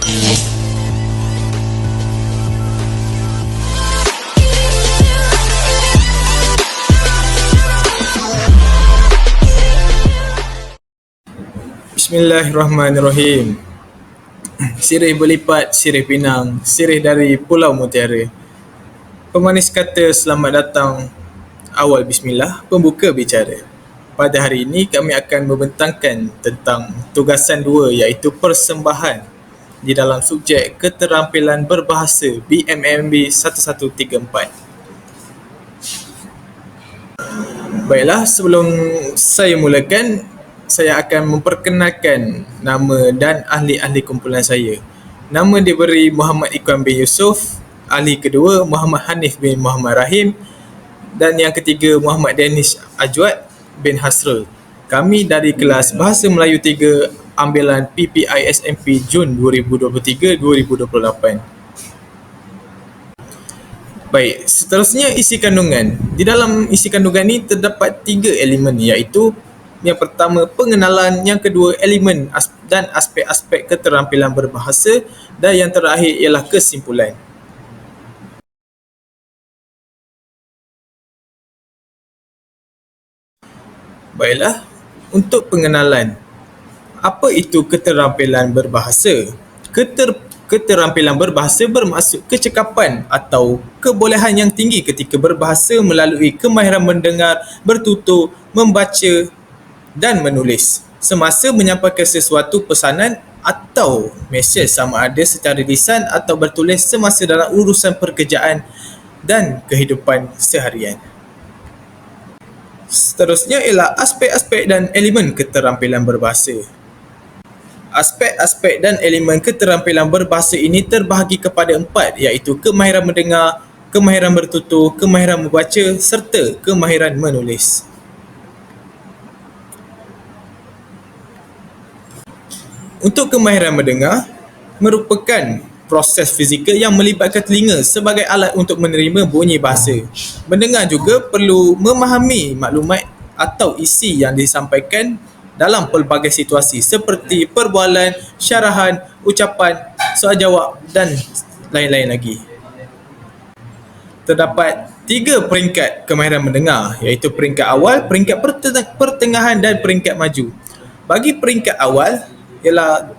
Bismillahirrahmanirrahim. Sirih berlipat, sirih pinang, sirih dari Pulau Mutiara. Pemanis kata selamat datang, awal bismillah, pembuka bicara. Pada hari ini kami akan membentangkan tentang tugasan 2 iaitu persembahan di dalam subjek keterampilan berbahasa BMMB 1134. Baiklah, sebelum saya mulakan, saya akan memperkenalkan nama dan ahli-ahli kumpulan saya. Nama diberi Muhammad Ikhwan bin Yusof, ahli kedua Muhammad Hanif bin Muhammad Rahim dan yang ketiga Muhammad Danish Ajwad bin Hasrul. Kami dari kelas Bahasa Melayu 3 ambilan PPISMP Jun 2023-2028. Baik, seterusnya isi kandungan. Di dalam isi kandungan ini terdapat 3 elemen iaitu yang pertama pengenalan, yang kedua elemen dan aspek-aspek keterampilan berbahasa dan yang terakhir ialah kesimpulan. Baiklah, untuk pengenalan. Apa itu keterampilan berbahasa? Keterampilan berbahasa bermaksud kecekapan atau kebolehan yang tinggi ketika berbahasa melalui kemahiran mendengar, bertutur, membaca dan menulis semasa menyampaikan sesuatu pesanan atau mesej sama ada secara lisan atau bertulis semasa dalam urusan pekerjaan dan kehidupan seharian. Seterusnya ialah aspek-aspek dan elemen keterampilan berbahasa. Aspek-aspek dan elemen keterampilan berbahasa ini terbahagi kepada 4 iaitu kemahiran mendengar, kemahiran bertutur, kemahiran membaca serta kemahiran menulis. Untuk kemahiran mendengar, merupakan proses fizikal yang melibatkan telinga sebagai alat untuk menerima bunyi bahasa. Mendengar juga perlu memahami maklumat atau isi yang disampaikan dalam pelbagai situasi seperti perbualan, syarahan, ucapan, soal jawab dan lain-lain lagi. Terdapat 3 peringkat kemahiran mendengar iaitu peringkat awal, peringkat pertengahan dan peringkat maju. Bagi peringkat awal ialah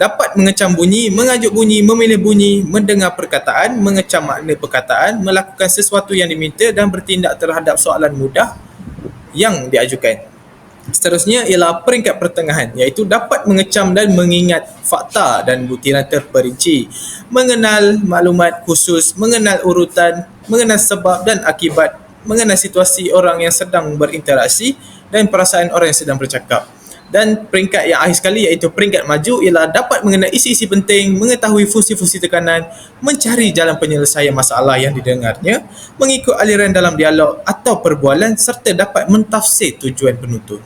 dapat mengecam bunyi, mengajuk bunyi, memilih bunyi, mendengar perkataan, mengecam makna perkataan, melakukan sesuatu yang diminta dan bertindak terhadap soalan mudah yang diajukan. Seterusnya ialah peringkat pertengahan iaitu dapat mengecam dan mengingat fakta dan butiran terperinci, mengenal maklumat khusus, mengenal urutan, mengenal sebab dan akibat, mengenal situasi orang yang sedang berinteraksi dan perasaan orang yang sedang bercakap. Dan peringkat yang akhir sekali iaitu peringkat maju ialah dapat mengenal isi-isi penting, mengetahui fungsi-fungsi tekanan, mencari jalan penyelesaian masalah yang didengarnya, mengikut aliran dalam dialog atau perbualan serta dapat mentafsir tujuan penutur.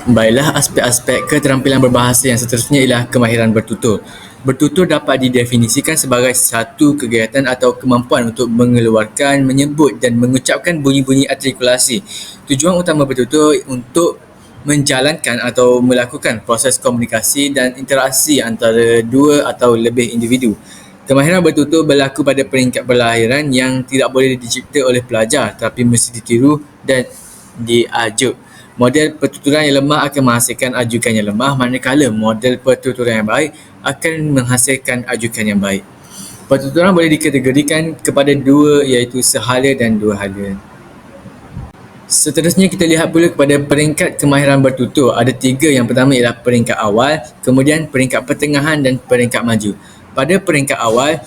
Baiklah, aspek-aspek keterampilan berbahasa yang seterusnya ialah kemahiran bertutur. Bertutur dapat didefinisikan sebagai satu kegiatan atau kemampuan untuk mengeluarkan, menyebut dan mengucapkan bunyi-bunyi artikulasi. Tujuan utama bertutur untuk menjalankan atau melakukan proses komunikasi dan interaksi antara dua atau lebih individu. Kemahiran bertutur berlaku pada peringkat berlahiran yang tidak boleh dicipta oleh pelajar tetapi mesti ditiru dan diajuk. Model pertuturan yang lemah akan menghasilkan ajukan yang lemah, manakala model pertuturan yang baik akan menghasilkan ajukan yang baik. Pertuturan boleh dikategorikan kepada 2 iaitu sehala dan dua hala. Seterusnya kita lihat pula kepada peringkat kemahiran bertutur. Ada 3, yang pertama ialah peringkat awal, kemudian peringkat pertengahan dan peringkat maju. Pada peringkat awal,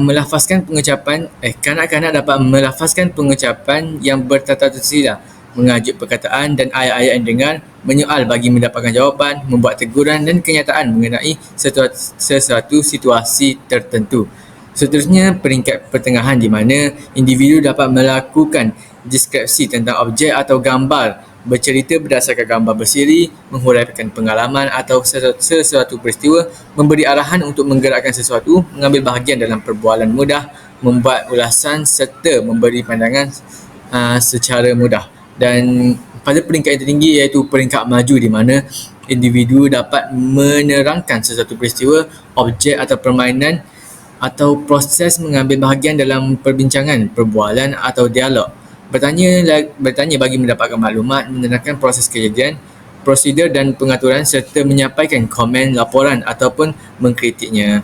melafazkan pengucapan, kanak-kanak dapat melafazkan pengucapan yang bertata tersilah, mengajuk perkataan dan ayat-ayat yang dengar, menyoal bagi mendapatkan jawapan, membuat teguran dan kenyataan mengenai sesuatu situasi tertentu. Seterusnya peringkat pertengahan di mana individu dapat melakukan deskripsi tentang objek atau gambar, bercerita berdasarkan gambar bersiri, menghuraikan pengalaman atau sesuatu peristiwa, memberi arahan untuk menggerakkan sesuatu, mengambil bahagian dalam perbualan mudah, membuat ulasan serta memberi pandangan secara mudah. Dan pada peringkat yang tertinggi iaitu peringkat maju di mana individu dapat menerangkan sesuatu peristiwa, objek atau permainan atau proses mengambil bahagian dalam perbincangan, perbualan atau dialog. Bertanya bagi mendapatkan maklumat, menerangkan proses kejadian, prosedur dan pengaturan serta menyampaikan komen, laporan ataupun mengkritiknya.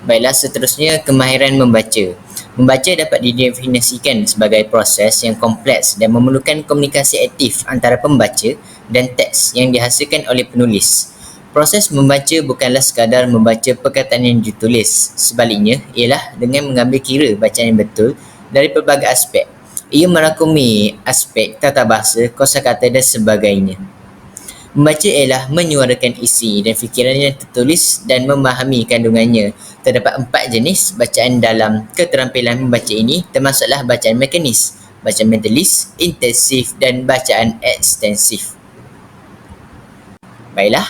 Baiklah, seterusnya kemahiran membaca. Membaca dapat didefinisikan sebagai proses yang kompleks dan memerlukan komunikasi aktif antara pembaca dan teks yang dihasilkan oleh penulis. Proses membaca bukanlah sekadar membaca perkataan yang ditulis. Sebaliknya, ialah dengan mengambil kira bacaan yang betul dari pelbagai aspek. Ia merangkumi aspek tata bahasa, kosakata dan sebagainya. Membaca ialah menyuarakan isi dan fikiran yang tertulis dan memahami kandungannya. Terdapat 4 jenis bacaan dalam keterampilan membaca ini, termasuklah bacaan mekanis, bacaan mentalis, intensif dan bacaan ekstensif. Baiklah,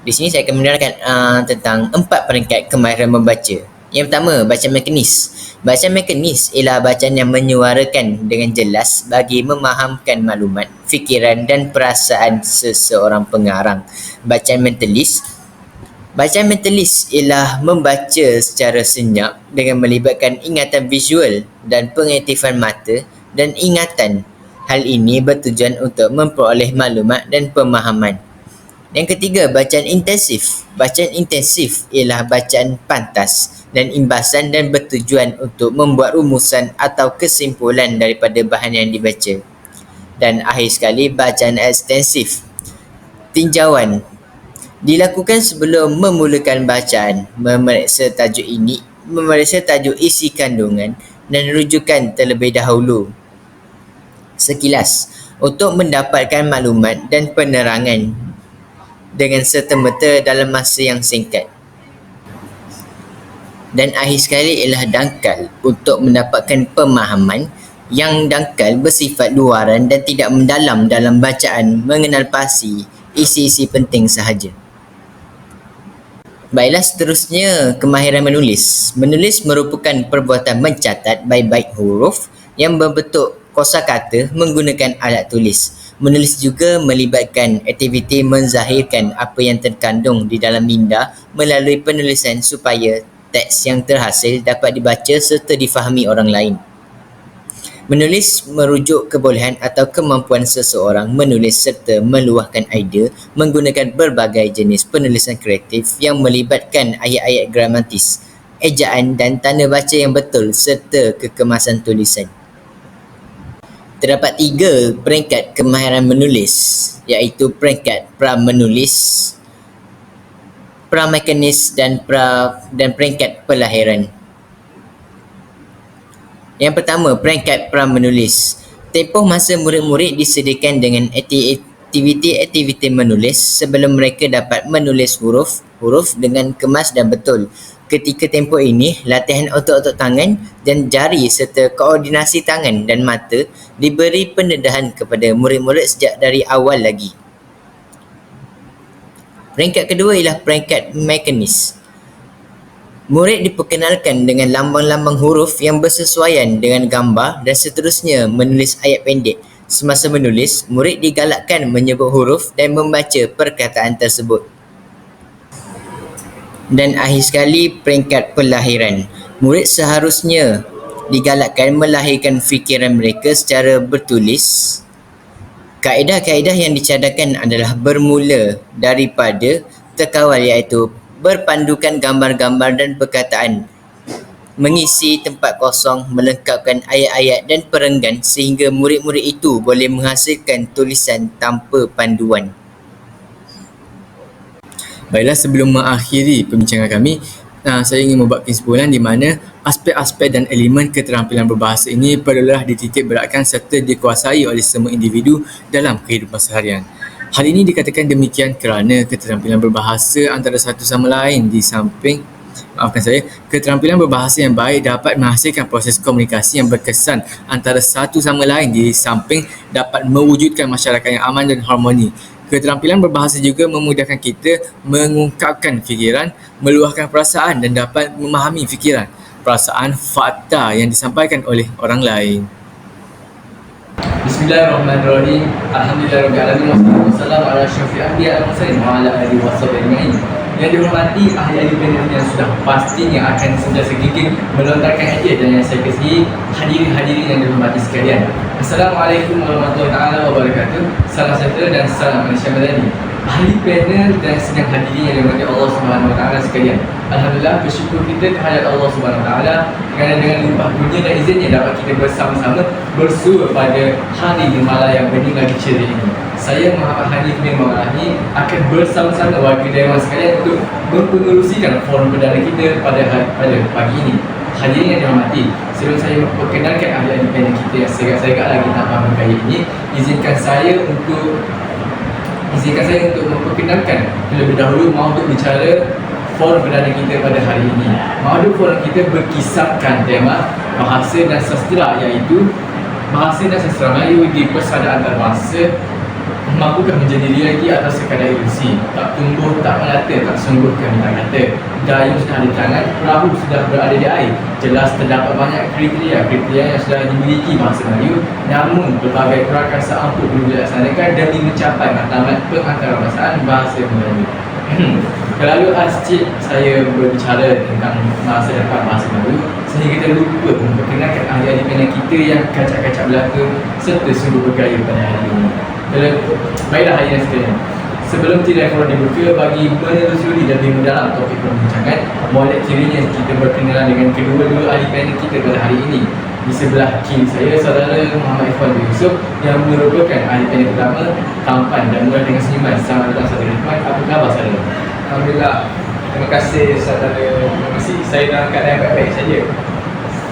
di sini saya akan menerangkan tentang 4 peringkat kemahiran membaca. Yang pertama, bacaan mekanis. Bacaan mekanis ialah bacaan yang menyuarakan dengan jelas bagi memahamkan maklumat, fikiran dan perasaan seseorang pengarang. Bacaan mentalis ialah membaca secara senyap dengan melibatkan ingatan visual dan pengaktifan mata dan ingatan. Hal ini bertujuan untuk memperoleh maklumat dan pemahaman. Yang ketiga, bacaan intensif. Bacaan intensif ialah bacaan pantas dan imbasan dan bertujuan untuk membuat rumusan atau kesimpulan daripada bahan yang dibaca. Dan akhir sekali, bacaan ekstensif. Tinjauan dilakukan sebelum memulakan bacaan, memeriksa tajuk isi kandungan dan rujukan terlebih dahulu. Sekilas, untuk mendapatkan maklumat dan penerangan dengan serta-merta dalam masa yang singkat. Dan akhir sekali ialah dangkal untuk mendapatkan pemahaman. Yang dangkal bersifat luaran dan tidak mendalam dalam bacaan, mengenal pasti isi-isi penting sahaja. Baiklah, seterusnya kemahiran menulis. Menulis merupakan perbuatan mencatat baik-baik huruf yang berbentuk kosakata menggunakan alat tulis. Menulis juga melibatkan aktiviti menzahirkan apa yang terkandung di dalam minda melalui penulisan supaya teks yang terhasil dapat dibaca serta difahami orang lain. Menulis merujuk kebolehan atau kemampuan seseorang menulis serta meluahkan idea menggunakan berbagai jenis penulisan kreatif yang melibatkan ayat-ayat gramatis, ejaan dan tanda baca yang betul serta kekemasan tulisan. Terdapat 3 peringkat kemahiran menulis, iaitu peringkat pra-menulis, pra-mekanis dan peringkat pelahiran. Yang pertama, peringkat pra-menulis. Tempoh masa murid-murid disediakan dengan aktiviti menulis sebelum mereka dapat menulis huruf dengan kemas dan betul. Ketika tempoh ini, latihan otot-otot tangan dan jari serta koordinasi tangan dan mata diberi pendedahan kepada murid-murid sejak dari awal lagi. Peringkat kedua ialah peringkat mekanis. Murid diperkenalkan dengan lambang-lambang huruf yang bersesuaian dengan gambar dan seterusnya menulis ayat pendek. Semasa menulis, murid digalakkan menyebut huruf dan membaca perkataan tersebut. Dan akhir sekali, peringkat pelahiran. Murid seharusnya digalakkan melahirkan fikiran mereka secara bertulis. Kaedah-kaedah yang dicadangkan adalah bermula daripada terkawal, iaitu berpandukan gambar-gambar dan perkataan, mengisi tempat kosong, melengkapkan ayat-ayat dan perenggan sehingga murid-murid itu boleh menghasilkan tulisan tanpa panduan. Baiklah, sebelum mengakhiri perbincangan kami, saya ingin membuat kesimpulan di mana aspek-aspek dan elemen keterampilan berbahasa ini perlulah dititik beratkan serta dikuasai oleh semua individu dalam kehidupan seharian. Hal ini dikatakan demikian kerana keterampilan berbahasa antara satu sama lain keterampilan berbahasa yang baik dapat menghasilkan proses komunikasi yang berkesan antara satu sama lain di samping dapat mewujudkan masyarakat yang aman dan harmoni. Keterampilan berbahasa juga memudahkan kita mengungkapkan fikiran, meluahkan perasaan dan dapat memahami fikiran, perasaan, fakta yang disampaikan oleh orang lain. Bismillahirrahmanirrahim. Alhamdulillahirabbil alamin wassalatu ala asyrafil anbiya'i wal mursalin wa ala alihi washabihi ajma'in. Yang dihormati ahli-ahli panel yang sudah pastinya akan sentiasa gigih melontarkan idea dan yang saya kasihi hadirin-hadirin yang dihormati sekalian. Assalamualaikum warahmatullahi taala wabarakatuh. Salam sejahtera dan salam Malaysia Madani. Ahli panel dan sedang hadirin yang dirahmati Allah Subhanahu wa taala sekalian. Alhamdulillah, bersyukur kita kehadirat Allah Subhanahu wa taala kerana dengan limpah kurnia dan izinnya dapat kita bersama-sama bersua pada hari di malam yang bening lagi ceria ini. Saya Muhammad Hanif bin Maulahi akan bersama-sama warga dewan sekalian untuk mempengerusikan forum perdana kita pada pagi ini. Hadirin yang dirahmati, sebelum saya memperkenalkan ahli-ahli panel kita yang segak-segak lagi tanpa bergaya ini, izinkan saya untuk memperkenalkan terlebih dahulu mauduk bicara forum perdana kita pada hari ini. Mauduk forum kita berkisahkan tema bahasa dan sastra, iaitu bahasa dan sastra Melayu di persada antarabangsa mampukah menjadi realiti atau sekadar ilusi? Tak tumbuh, tak melata, tak sungguh kami tak kata. Dayung sudah di tangan, perahu sudah berada di air. Jelas terdapat banyak kriteria yang sudah dimiliki bahasa Melayu, namun berbagai prakarsaan ampuh perlu dilaksanakan demi mencapai matlamat pengantarabangsaaan bahasa Melayu. Terlalu asyik saya berbicara tentang masa depan bahasa Melayu sehingga kita lupa memperkenalkan ahli-ahli panel kita yang kacak-kacak belaka serta sungguh bergaya pada hari ini. Baiklah hadirin sekalian, sebelum tirai forum dibuka, bagi menelusuri lebih mendalam topik perbincangan, boleh kiranya kita berkenalan dengan kedua-dua ahli panel kita pada hari ini. Di sebelah kiri saya, saudara Muhammad Ikhwan bin Yusuf yang merupakan ahli panel pertama, tampan dan murah dengan senyuman. Selamat datang saudara Ikhwan, apa khabar saudara? Alhamdulillah. Terima kasih saudara pengerusi. Saya dalam keadaan baik-baik saja.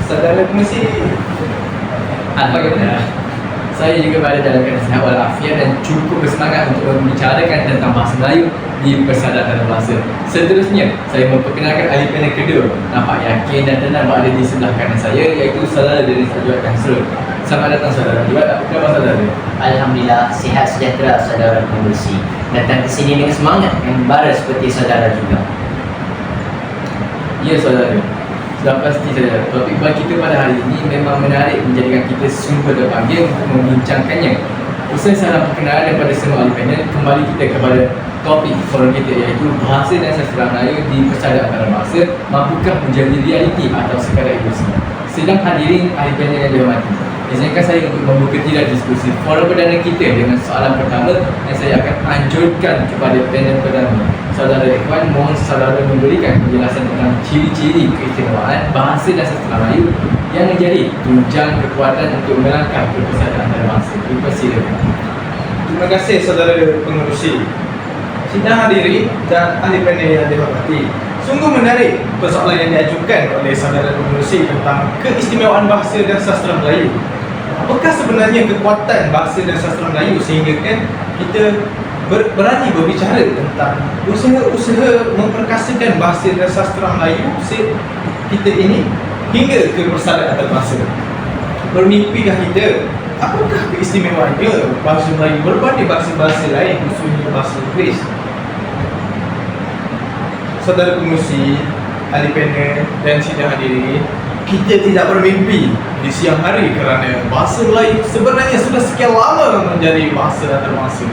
Saudara pengerusi, Alhamdulillah. Saya juga berada dalam keadaan sihat walafiat dan cukup bersemangat untuk membicarakan tentang bahasa Melayu di persada antarabangsa. Seterusnya, saya memperkenalkan ahli panel kedua. Nampak yakin dan tenang berada di sebelah kanan saya, iaitu saudara Denis Ajuat Kansrul. Selamat datang saudara Ajuat. Apa khabar saudara? Alhamdulillah, sihat sejahtera saudara pengerusi. Datang ke sini dengan semangat yang membara seperti saudara juga. Ya saudara, sudah pasti saudara, topik bagi kita pada hari ini memang menarik menjadikan kita sungguh terpanggil untuk membincangkannya. Usai salam perkenalan daripada semua ahli panel, kembali kita kepada topik forum kita, iaitu bahasa dan sastra Melayu di persada antarabangsa mampukah menjadi realiti atau sekadar ilusi? Sedang hadirin ahli panel yang dihormati, izinkan saya untuk membuka tirai diskusi forum perdana kita dengan soalan pertama yang saya akan anjurkan kepada panel pertama. Saudara Ikhwan, mohon saudara memberikan penjelasan tentang ciri-ciri keistimewaan bahasa dan sastra Melayu yang menjadi tunjang kekuatan untuk melangkah ke persada antarabangsa. Dipersilakan. terima kasih saudara pengerusi. Sidang hadirin dan ahli panel yang dihormati, sungguh menarik persoalan yang diajukan oleh saudara pengerusi tentang keistimewaan bahasa dan sastra Melayu. Apakah sebenarnya kekuatan bahasa dan sastra Melayu sehingga kan kita berani berbicara tentang usaha-usaha memperkasakan bahasa dan sastra Melayu kita ini hingga ke persada antarabangsa? Bermimpikah kita? Apakah keistimewaannya bahasa Melayu berbanding bahasa-bahasa lain, khususnya bahasa Inggeris? Saudara pengerusi, ahli panel dan sidang hadirin, kita tidak bermimpi di siang hari kerana bahasa Melayu sebenarnya sudah sekian lama menjadi bahasa antarabangsa.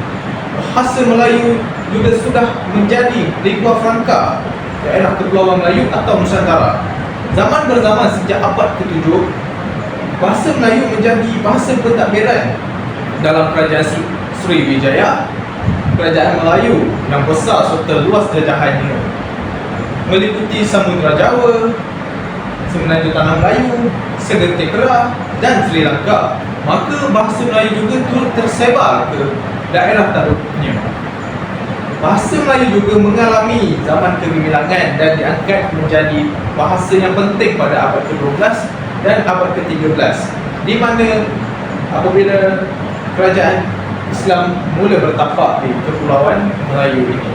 Bahasa Melayu juga sudah menjadi lingua franca daerah Kepulauan Melayu atau Nusantara. Zaman berzaman sejak abad ke-7, bahasa Melayu menjadi bahasa pentadbiran dalam kerajaan Sriwijaya. Kerajaan Melayu yang besar serta luas jajahannya meliputi Samudra Jawa, Semenanjung Tanah Melayu, Segenting Kerak dan Sri Lanka. Maka bahasa Melayu juga turut tersebar ke daerah taruknya. Bahasa Melayu juga mengalami zaman kegemilangan dan diangkat menjadi bahasa yang penting pada abad ke-12 dan abad ke-13, di mana apabila kerajaan Islam mula bertapak di Kepulauan Melayu ini,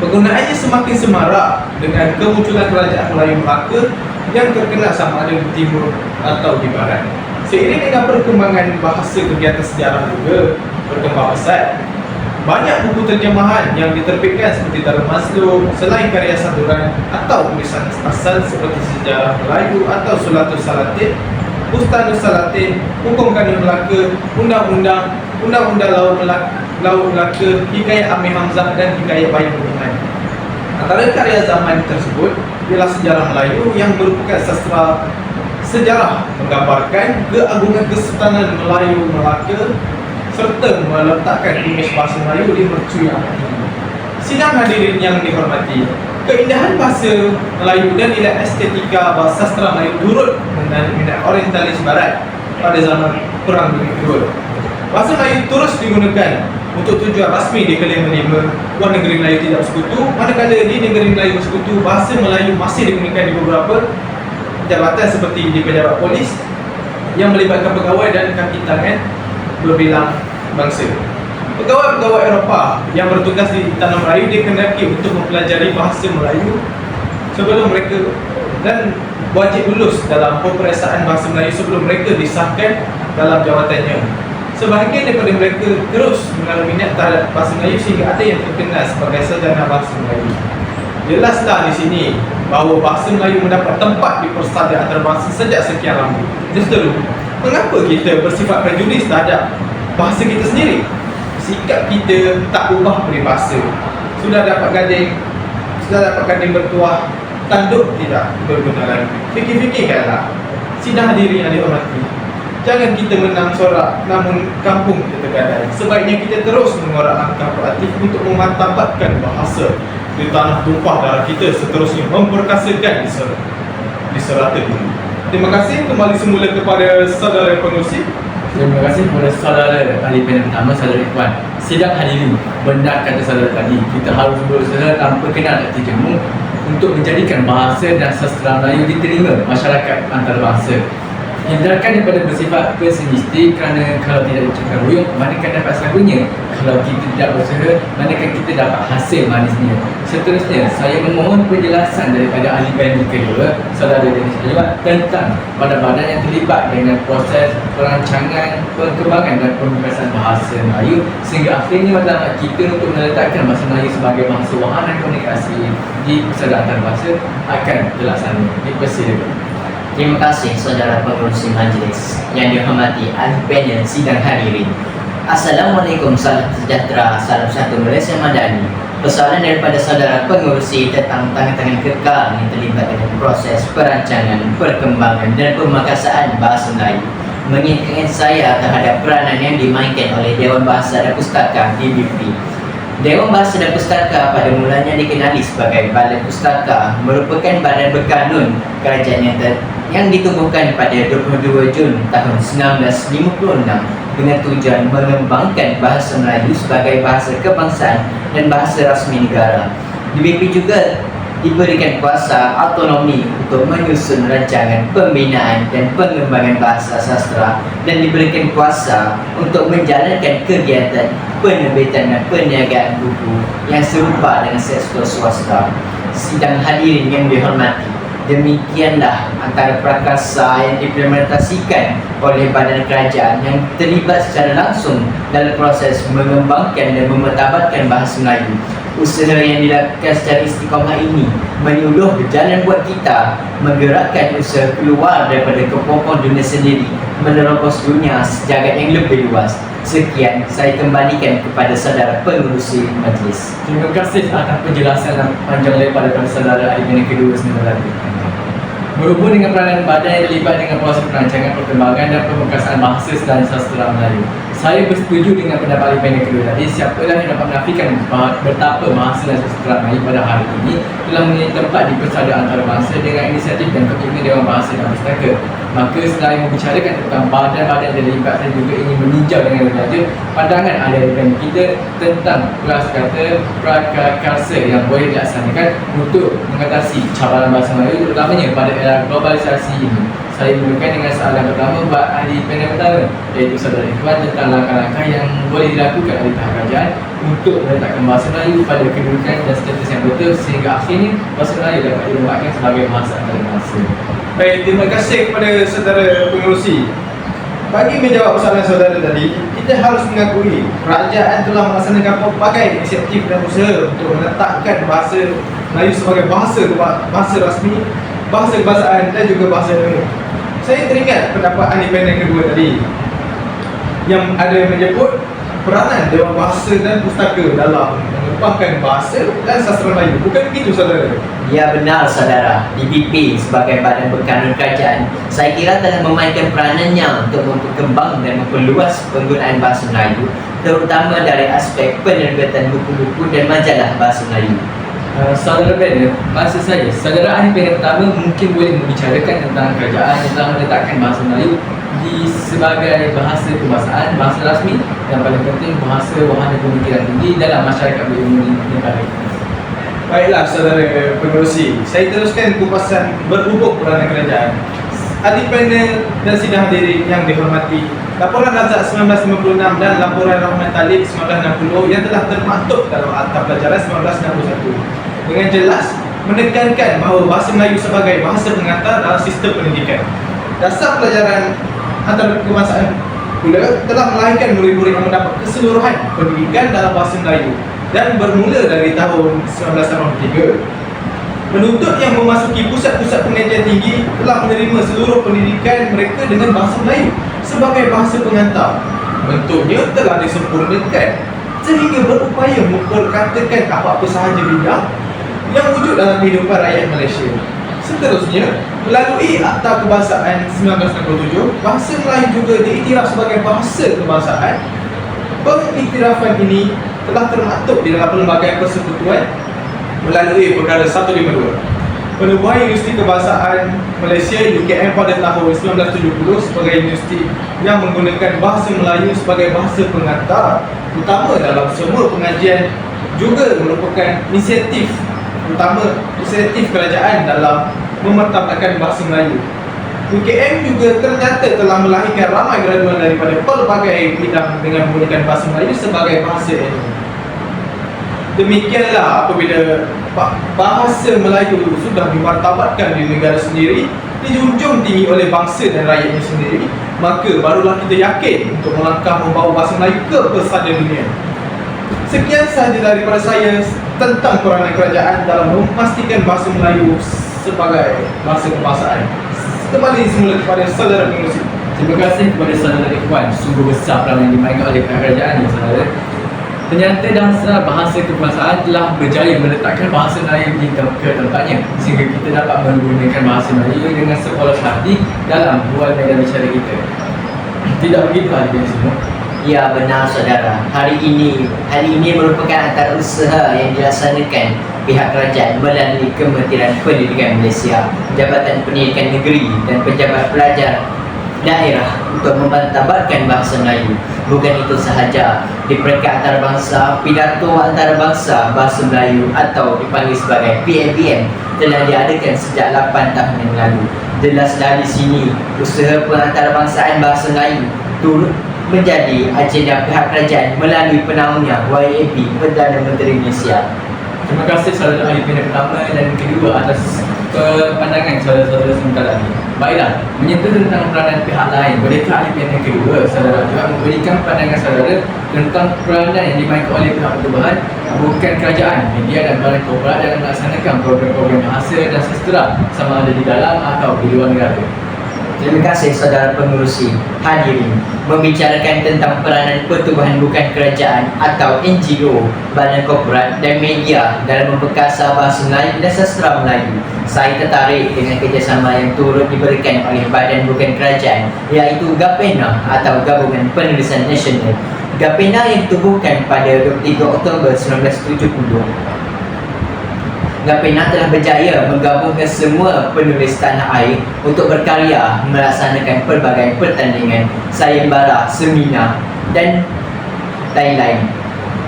penggunaannya semakin semarak dengan kemunculan kerajaan Melayu Melaka yang terkenal sama ada di timur atau di barat. Seiring dengan perkembangan bahasa, kegiatan sejarah juga berkembang pesat. Banyak buku terjemahan yang diterbitkan seperti Darul Mazlum, selain karya saduran atau tulisan asal seperti Sejarah Melayu atau Sulatul Salatin Bustanus Salatin, Hukum Kanun Melaka, Undang-Undang Laut Melaka, Hikayat Amir Hamzah dan Hikayat Bayi Budiman. Antara karya zaman tersebut ialah sejarah Melayu yang merupakan sastra sejarah menggambarkan keagungan Kesultanan Melayu Melaka serta meletakkan imej bahasa Melayu di mercu yang amat tinggi. Sidang hadirin yang dihormati, keindahan bahasa Melayu dan nilai estetika bahasa sastra Melayu turut menarik minat orientalis barat pada zaman Perang Dunia Kedua. Bahasa Melayu terus digunakan untuk tujuan rasmi di kelima-lima luar negeri Melayu tidak bersekutu, manakala di negeri Melayu bersekutu, bahasa Melayu masih digunakan di beberapa jabatan seperti di pejabat polis yang melibatkan pegawai dan kaki tangan berbilang bangsa. Pegawai-pegawai Eropah yang bertugas di Tanah Melayu dikehendaki untuk mempelajari bahasa Melayu sebelum mereka dan wajib lulus dalam peperiksaan bahasa Melayu sebelum mereka disahkan dalam jawatannya. Sebahagian daripada mereka terus menaruh minat terhadap bahasa Melayu sehingga ada yang terkenal sebagai sarjana bahasa Melayu. Jelaslah di sini bahawa bahasa Melayu mendapat tempat di persada antarabangsa sejak sekian lama. Justru, mengapa kita bersifat prejudis terhadap bahasa kita sendiri? Sikap kita tak ubah peribahasa. Sudah dapat gading bertuah, tanduk tidak berguna lagi. Fikir-fikirkanlah. Sidang hadirin yang dihormati, jangan kita menang sorak namun kampung kita tergadai. Sebaiknya kita terus mengorak langkah proaktif untuk memantabatkan bahasa di tanah tumpah darah kita, seterusnya memperkasakan di serata bumi. Terima kasih kembali semula kepada saudara pengurusi. Terima kasih kepada saudara ahli panel pertama, saudara Ikhwan. Sidang hadirin, benar kata saudara tadi, kita harus berusaha tanpa kenal arti jemu untuk menjadikan bahasa dan sastra Melayu diterima masyarakat antarabangsa. Hindarkan daripada bersifat pesimistik kerana kalau tidak dicakap ruyuk, manakah dapat selalunya? Kalau kita tidak berusaha, manakah kita dapat hasil manisnya? Seterusnya, saya memohon penjelasan daripada ahli panel kedua, saudara Dennis Aliwat, tentang badan-badan yang terlibat dengan proses perancangan, perkembangan dan pembebasan bahasa Melayu sehingga akhirnya matlamat kita untuk meletakkan bahasa Melayu sebagai bahasa wahana komunikasi di persada antarabangsa akan terlaksana. Dipersilakan. Terima kasih saudara pengurusi majlis yang dihormati ahli panel sidang hadirin. Assalamualaikum, salam sejahtera, salam satu Malaysia Madani. Persoalan daripada saudara pengurusi tentang tangan-tangan kekal yang terlibat dengan proses perancangan, perkembangan dan pemakasaan bahasa Melayu mengingatkan saya terhadap peranan yang dimainkan oleh Dewan Bahasa dan Pustaka DBP. Dewan Bahasa dan Pustaka pada mulanya dikenali sebagai Badan Pustaka, merupakan badan berkanun kerajaan yang ditubuhkan pada 22 Jun tahun 1956 dengan tujuan mengembangkan bahasa Melayu sebagai bahasa kebangsaan dan bahasa rasmi negara. DBP juga diberikan kuasa autonomi untuk menyusun rancangan pembinaan dan pengembangan bahasa sastra dan diberikan kuasa untuk menjalankan kegiatan penerbitan dan perniagaan buku yang serupa dengan sektor swasta. Sidang hadirin yang dihormati, demikianlah antara prakarsa yang diimplementasikan oleh badan kerajaan yang terlibat secara langsung dalam proses mengembangkan dan memetabatkan bahasa Melayu. Usaha yang dilakukan secara istiqamah ini menyuluh jalan buat kita menggerakkan usaha keluar daripada kepokon dunia sendiri menerobos dunia sejagat yang lebih luas. Sekian, saya kembalikan kepada saudara pengurusi majlis. Terima kasih atas penjelasan yang panjang lebar daripada saudara ahli panel kedua sebentar lagi. Berhubung dengan peranan badan yang terlibat dengan proses perancangan, perkembangan dan pemekasan bahasa dan sastra Melayu, saya bersetuju dengan pendapat ahli panel kedua tadi. Siapalah yang dapat menafikan betapa bahasa dan sastra Melayu pada hari ini telah mempunyai tempat di persada antarabangsa dengan inisiatif dan komitmen Dewan Bahasa dan Pustaka. Maka selain membicarakan tentang badan-badan yang terlibat, saya juga ingin meninjau dengan lebih lanjut pandangan ahli panel kita tentang prakarsa yang boleh dilaksanakan untuk mengatasi cabaran bahasa Melayu terutamanya pada era globalisasi ini. Saya mulakan dengan soalan pertama buat ahli panel pertama, iaitu saudara Ikhwan, tentang langkah-langkah yang boleh dilakukan oleh pihak kerajaan untuk meletakkan bahasa Melayu pada kedudukan dan status yang betul sehingga akhirnya bahasa Melayu dapat diletakkan sebagai bahasa antarabangsa. Baik, terima kasih kepada saudara pengurusi. Bagi menjawab soalan saudara tadi, kita harus mengakui kerajaan telah melaksanakan pelbagai inisiatif dan usaha untuk meletakkan bahasa Melayu sebagai bahasa rasmi, bahasa kebangsaan dan juga bahasa negara. Saya teringat pendapat ahli panel kedua tadi yang ada yang menyebut peranan Dewan Bahasa dan Pustaka dalam mengembangkan bahasa dan sastra Melayu. Bukan begitu, saudara? Ya benar saudara, DBP sebagai badan berkanun kerajaan saya kira telah memainkan peranannya untuk memperkembang dan memperluas penggunaan bahasa Melayu, terutama dari aspek penerbitan buku-buku dan majalah bahasa Melayu. Saudara panel, maksud saya, saudara ahli panel pertama mungkin boleh membicarakan tentang kerajaan yang telah meletakkan bahasa Melayu sebagai bahasa kebahasaan, bahasa rasmi dan paling penting bahasa wahana pemikiran tinggi dalam masyarakat berilmu negara. Baiklah saudara pengerusi, saya teruskan kupasan berhubung peranan kerajaan. Ahli panel dan sidang hadirin yang dihormati, laporan Razak 1956 dan laporan Rahman Talib 1960 yang telah termaktub dalam Akta Pelajaran 1961 dengan jelas menekankan bahawa bahasa Melayu sebagai bahasa pengantar dalam sistem pendidikan. Dasar pelajaran antarkebangsaan pula telah melahirkan murid-murid yang mendapat keseluruhan pendidikan dalam bahasa Melayu dan bermula dari tahun 1983. Penuntut yang memasuki pusat-pusat pengajian tinggi telah menerima seluruh pendidikan mereka dengan bahasa Melayu sebagai bahasa pengantar. Bentuknya telah disempurnakan sehingga berupaya memperkatakan apa-apa sahaja bidang yang wujud dalam kehidupan rakyat Malaysia. Seterusnya, melalui Akta Kebangsaan 1967, bahasa Melayu juga diiktiraf sebagai bahasa kebangsaan. Pengiktirafan ini telah termaktub di dalam Perlembagaan Persekutuan melalui Perkara 152. Penubuhan Universiti Kebangsaan Malaysia UKM pada tahun 1970 sebagai universiti yang menggunakan bahasa Melayu sebagai bahasa pengantar utama dalam semua pengajian juga merupakan inisiatif kerajaan dalam memertabatkan bahasa Melayu. UKM juga ternyata telah melahirkan ramai graduan daripada pelbagai bidang dengan menggunakan bahasa Melayu sebagai bahasa ilmu. Demikianlah apabila bahasa Melayu sudah dimartabatkan di negara sendiri, dijunjung tinggi oleh bangsa dan rakyatnya sendiri, maka barulah kita yakin untuk melangkah membawa bahasa Melayu ke pesada dunia. Sekian sahaja daripada saya tentang peranan kerajaan dalam memastikan bahasa Melayu sebagai bahasa kebangsaan. Kembali semula kepada saudara pengerusi. Terima kasih kepada saudara Ikhwan. Sungguh besar peranan yang dimainkan oleh kerajaan ya saudara. Ternyata dasar bahasa kebangsaan telah berjaya meletakkan bahasa Melayu di tempatnya sehingga kita dapat menggunakan bahasa Melayu dengan sepolos hati dalam bual medan bicara kita. Tidak begitu ahli semua? Ya benar saudara, hari ini merupakan antara usaha yang dilaksanakan pihak kerajaan melalui Kementerian Pendidikan Malaysia, Jabatan Pendidikan Negeri dan pejabat pelajar daerah untuk memartabatkan bahasa Melayu. Bukan itu sahaja, di peringkat antarabangsa, pidato antarabangsa bahasa Melayu atau dipanggil sebagai PABM telah diadakan sejak 8 tahun yang lalu. Jelas dari sini, usaha pengantarbangsaan bahasa Melayu turut menjadi agenda pihak kerajaan melalui penaungnya YAB Perdana Menteri Malaysia. Terima kasih saudara ahli panel pertama dan kedua atas pandangan saudara-saudara sementara ini. Baiklah, menyentuh tentang peranan pihak lain, bolehkah ahli panel kedua saudara juga memberikan pandangan saudara tentang peranan yang dimainkan oleh pihak pertubuhan bukan kerajaan, media dan badan korporat dalam melaksanakan program-program bahasa dan sastra sama ada di dalam atau di luar negara? Terima kasih saudara pengerusi. Hadirin, membicarakan tentang peranan pertubuhan bukan kerajaan atau NGO, badan korporat dan media dalam memperkasa bahasa Melayu dan sastra Melayu. Saya tertarik dengan kerjasama yang turut diberikan oleh badan bukan kerajaan, iaitu GAPENA atau Gabungan Penulisan Nasional. GAPENA yang ditubuhkan pada 23 Oktober 1970. GAPENA telah berjaya menggabungkan semua penulis tanah air untuk berkarya melaksanakan pelbagai pertandingan, sayembara, seminar dan lain-lain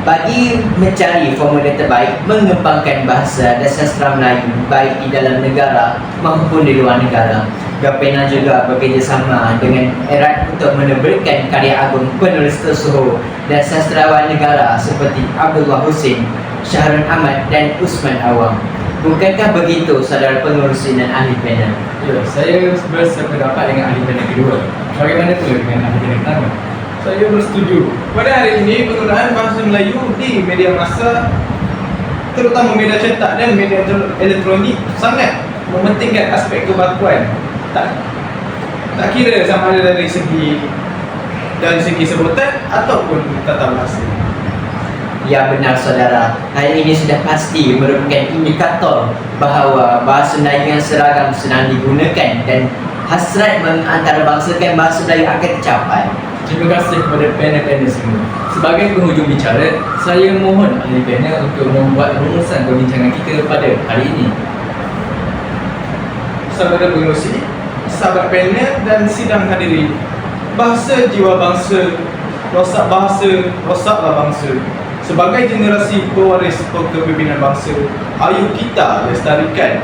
bagi mencari formula terbaik mengembangkan bahasa dan sastra Melayu baik di dalam negara maupun di luar negara. GAPENA juga bekerjasama dengan erat untuk menerbitkan karya agung penulis tersohor dan sastrawan negara seperti Abdullah Hussein, Syahrul Ahmad dan Usman Awang. Bukankah begitu saudara pengurusi dan ahli panel? Ya, saya bersependapat dengan ahli panel kedua. Bagaimana pula dengan ahli panel pertama? Saya bersetuju. Pada hari ini penggunaan bahasa Melayu di media massa, terutama media cetak dan media elektronik, sangat mementingkan aspek kebakuan. Tak kira sama ada dari segi sebutan ataupun tata bahasa. Ya benar saudara, hal ini sudah pasti merupakan indikator bahawa bahasa Melayu yang seragam sedang digunakan dan hasrat mengantarabangsakan bahasa Melayu akan tercapai. Terima kasih kepada panel-panel semua. Sebagai penghujung bicara, saya mohon ahli panel untuk membuat rumusan perbincangan kita pada hari ini. Saudara pengerusi, sahabat panel dan sidang hadirin, bahasa jiwa bangsa, rosak bahasa, rosaklah bangsa. Sebagai generasi pewaris kepimpinan bangsa, ayo kita lestarikan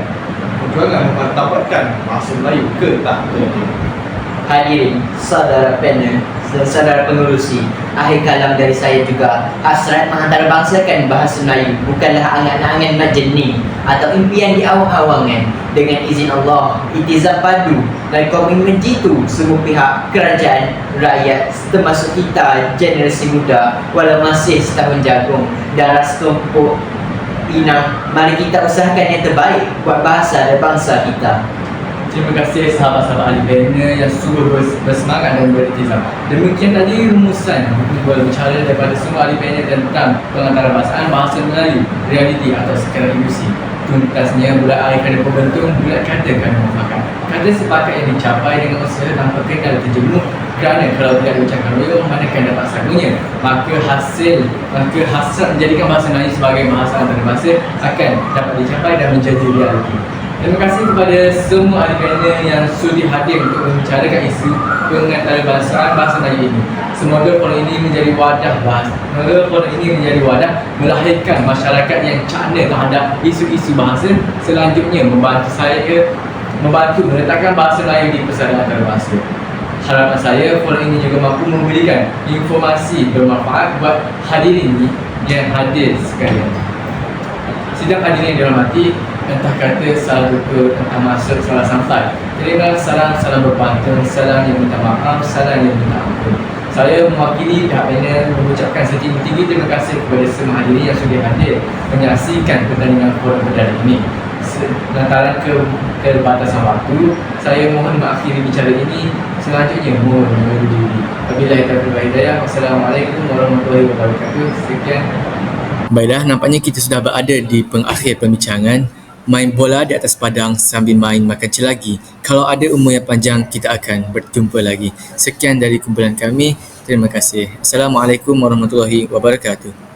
perjuangan memartabatkan bahasa Melayu ke tahta dunia. Hadirin, saudara panel dan saudara pengurusi, akhir kalam dari saya juga, hasrat mengantarabangsakan bahasa Melayu bukanlah angan-angan majeni atau impian di awang-awangan. Dengan izin Allah, itizam padu dan komitmen jitu semua pihak, kerajaan, rakyat, termasuk kita generasi muda, walau masih setahun jagung darah setumpuk pinang, mari kita usahakan yang terbaik buat bahasa dan bangsa kita. Terima kasih sahabat-sahabat ahli panel yang sungguh bersemangat dan beriltizam. Demikian tadi rumusan berbicara daripada semua ahli panel tentang pengantarabahasaan bahasa Melayu, realiti atau sekadar ilusi. Tuntasnya bulat air kena pembentuk, bulat kata kena mufakat. Kata sepakat yang dicapai dengan usaha tanpa kenal terjemuh, kerana kalau tidak diucapkan royo, manakan dapat sanggunya. Maka hasrat menjadikan bahasa Melayu sebagai bahasa antarabangsa akan dapat dicapai dan menjadi realiti. Terima kasih kepada semua ahli panel yang sudi hadir untuk membicarakan isu pengantarabangsaan bahasa Melayu ini. Semoga forum ini menjadi wadah melahirkan masyarakat yang cakna terhadap isu-isu bahasa, selanjutnya membantu meletakkan bahasa Melayu di persada antarabangsa. Harapan saya forum ini juga mampu memberikan informasi bermanfaat buat hadirin yang hadir sekalian. Sidang hadirin yang dihormati, entah kata salah lupa, entah maksud salah sampai, terimalah salam berpantun, salam yang minta maaf, salam yang minta ampun. Saya mewakili pihak panel mengucapkan setinggi-tinggi terima kasih kepada semua hadirin yang sudah hadir menyaksikan pertandingan forum perdana ini. Lantaran keterbatasan waktu, saya mohon mengakhiri bicara ini. Selanjutnya mohon mengundur diri. Wabillahi taufiq wal hidayah. Wassalamualaikum warahmatullahi wabarakatuh. Sekian. Baiklah, nampaknya kita sudah berada di pengakhir pembincangan. Main bola di atas padang sambil main makan celagi. Kalau ada umur yang panjang, kita akan berjumpa lagi. Sekian dari kumpulan kami. Terima kasih. Assalamualaikum warahmatullahi wabarakatuh.